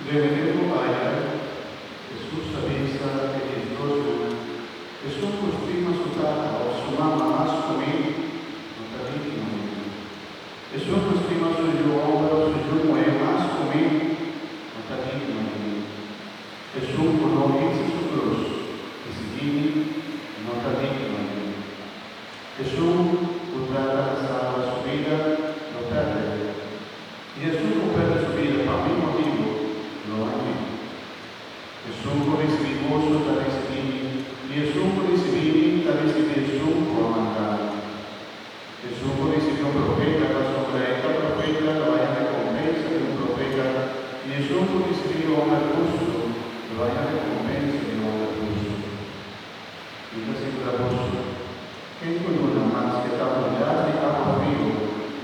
Revenendo aia, Jesús avisa que Dios Jesús prima su tata o su mamma más comì, non capito. Jesús prima su uomo, su giumo e más comì, non capito. Jesús colonizza su cruz, e si vini, non capito. Jesús putrà salva su vida, non perde. Jesús non perde su vida per un motivo, lo ama. Jesús può rispettoso da recibire, Jesús può recibire da recibire, Jesús può mandare. Jesús può recibire un profeta, la sorpresa profeta, la vaya recompensa di un profeta. Jesús può recibire un arbusto, la vaya recompensa di un arbusto. Y la segunda cosa, che con una más che sta mangiando e capo vivo,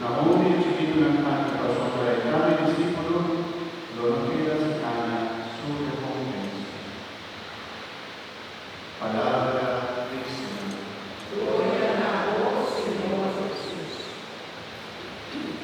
la moglie ci chiede una mano per sopra il grande discepolo, lo queda si cana su recompensa. Palabra